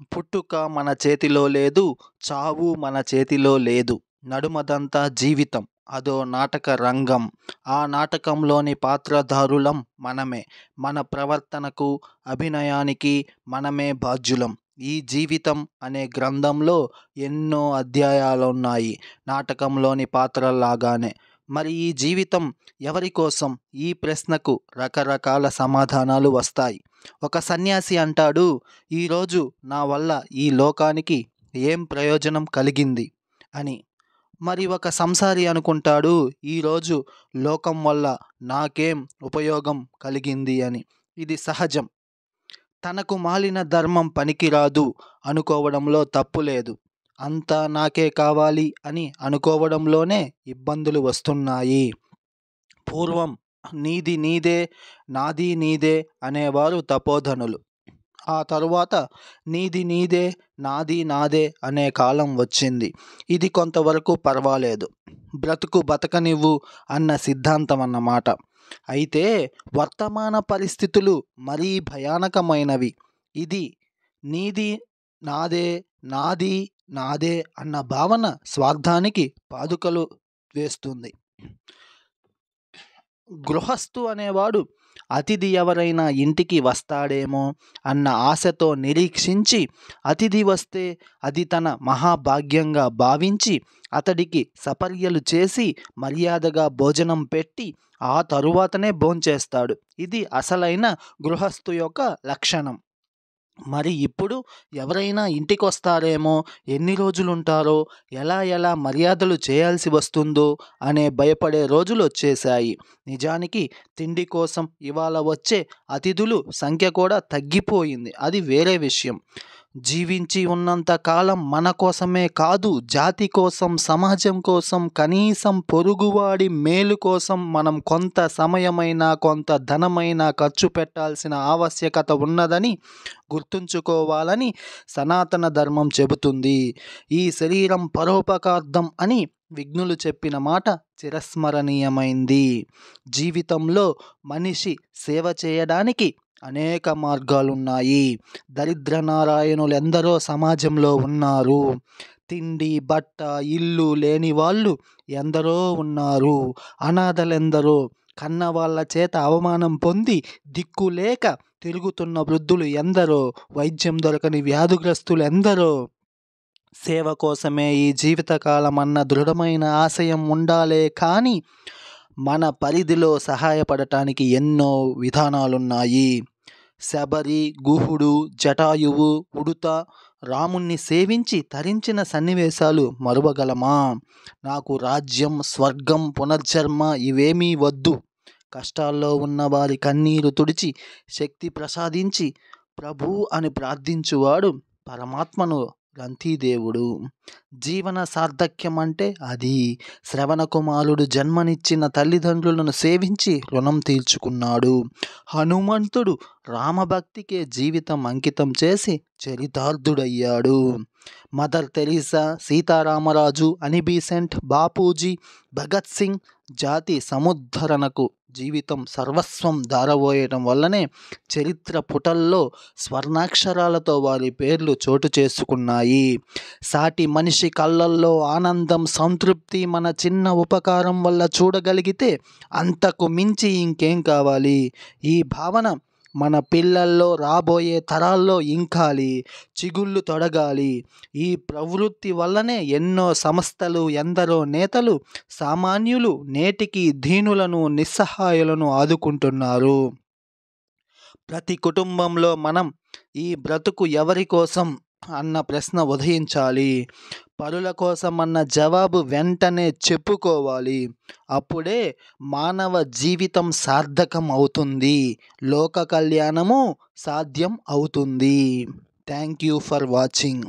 పుట్టుక మన చేతిలో లేదు, చావు మన చేతిలో లేదు. నడుమదంతా జీవితం. అదో నాటక రంగం. ఆ నాటకంలోని పాత్రధారులం మనమే. మన ప్రవర్తనకు, అభినయానికి మనమే బాధ్యులం. ఈ జీవితం అనే గ్రంథంలో ఎన్నో అధ్యాయాలున్నాయి, నాటకంలోని పాత్రల్లాగానే. మరి ఈ జీవితం ఎవరి కోసం? ఈ ప్రశ్నకు రకరకాల సమాధానాలు వస్తాయి. ఒక సన్యాసి అంటాడు, ఈరోజు నా వల్ల ఈ లోకానికి ఏం ప్రయోజనం కలిగింది అని. మరి ఒక సంసారి అనుకుంటాడు, ఈరోజు లోకం వల్ల నాకేం ఉపయోగం కలిగింది అని. ఇది సహజం. తనకు మాలిన ధర్మం పనికిరాదు అనుకోవడంలో తప్పు లేదు. అంతా నాకే కావాలి అని అనుకోవడంలోనే ఇబ్బందులు వస్తున్నాయి. పూర్వం నీది నీదే, నాది నీదే అనేవారు తపోధనులు. ఆ తరువాత నీది నీదే, నాది నాదే అనే కాలం వచ్చింది. ఇది కొంతవరకు పర్వాలేదు. బ్రతుకు బతకనివ్వు అన్న సిద్ధాంతం అన్నమాట. అయితే వర్తమాన పరిస్థితులు మరీ భయానకమైనవి. ఇది నీది నాదే, నాది నాదే అన్న భావన స్వార్థానికి పాదుకలు వేస్తుంది. గృహస్థు అనేవాడు అతిథి ఎవరైనా ఇంటికి వస్తాడేమో అన్న ఆశతో నిరీక్షించి, అతిథి వస్తే అది తన మహాభాగ్యంగా భావించి అతడికి సపర్యలు చేసి మర్యాదగా భోజనం పెట్టి ఆ తరువాతనే భోంచేస్తాడు. ఇది అసలైన గృహస్థు యొక్క లక్షణం. మరి ఇప్పుడు ఎవరైనా ఇంటికొస్తారేమో, ఎన్ని రోజులుంటారో, ఎలా మర్యాదలు చేయాల్సి వస్తుందో అనే భయపడే రోజులు వచ్చేశాయి. నిజానికి తిండి కోసం ఇవాళ వచ్చే అతిథులు సంఖ్య కూడా తగ్గిపోయింది. అది వేరే విషయం. జీవించి ఉన్నంత కాలం మన కోసమే కాదు, జాతి కోసం, సమాజం కోసం, కనీసం పొరుగువాడి మేలు కోసం మనం కొంత సమయమైనా, కొంత ధనమైనా ఖర్చు పెట్టాల్సిన ఆవశ్యకత ఉన్నదని గుర్తుంచుకోవాలని సనాతన ధర్మం చెబుతుంది. ఈ శరీరం పరోపకార్థం అని విఘ్నులు చెప్పిన మాట చిరస్మరణీయమైంది. జీవితంలో మనిషి సేవ చేయడానికి అనేక మార్గాలున్నాయి. దరిద్ర నారాయణులు ఎందరో సమాజంలో ఉన్నారు. తిండి, బట్ట, ఇల్లు లేని వాళ్ళు ఎందరో ఉన్నారు. అనాథలెందరో, కన్నవాళ్ల చేత అవమానం పొంది దిక్కులేక తిరుగుతున్న వృద్ధులు ఎందరో, వైద్యం దొరకని వ్యాధిగ్రస్తులు ఎందరో. సేవ కోసమే ఈ జీవితకాలం అన్న దృఢమైన ఆశయం ఉండాలే కానీ మన పరిధిలో సహాయపడటానికి ఎన్నో విధానాలున్నాయి. శబరి, గుహుడు, జటాయువు, ఉడుత రాముణ్ణి సేవించి తరించిన సన్నివేశాలు మరువగలమా? నాకు రాజ్యం, స్వర్గం, పునర్జన్మ ఇవేమీ వద్దు. కష్టాల్లో ఉన్న వారి కన్నీరు తుడిచి శక్తి ప్రసాదించి ప్రభు అని ప్రార్థించువాడు పరమాత్మను రంతిదేవుడు. జీవన సార్థక్యం అంటే అది. శ్రవణ కుమారుడు జన్మనిచ్చిన తల్లిదండ్రులను సేవించి రుణం తీర్చుకున్నాడు. హనుమంతుడు రామభక్తికే జీవితం అంకితం చేసి చరితార్థుడయ్యాడు. మదర్ తెరీసా, సీతారామరాజు, అని బీసెంట్, బాపూజీ, భగత్ సింగ్ జాతి సముద్ధరణకు జీవితం సర్వస్వం ధారపోయటం వల్లనే చరిత్ర పుటల్లో స్వర్ణాక్షరాలతో వారి పేర్లు చోటు చేసుకున్నాయి. సాటి మనిషి కళ్ళల్లో ఆనందం, సంతృప్తి మన చిన్న ఉపకారం వల్ల చూడగలిగితే అంతకు మించి ఇంకేం కావాలి? ఈ భావన మన పిల్లల్లో, రాబోయే తరాల్లో ఇంకాలి, చిగుళ్ళు తొడగాలి. ఈ ప్రవృత్తి వల్లనే ఎన్నో సంస్థలు, ఎందరో నేతలు, సామాన్యులు నేటికి దీనులను, నిస్సహాయులను ఆదుకుంటున్నారు. ప్రతి కుటుంబంలో మనం ఈ బ్రతుకు ఎవరి కోసం అన్న ప్రశ్న ఉదయించాలి. పరుల కోసం అన్న జవాబు వెంటనే చెప్పుకోవాలి. అప్పుడే మానవ జీవితం సార్థకం అవుతుంది, లోక కళ్యాణము సాధ్యం అవుతుంది. Thank you for watching.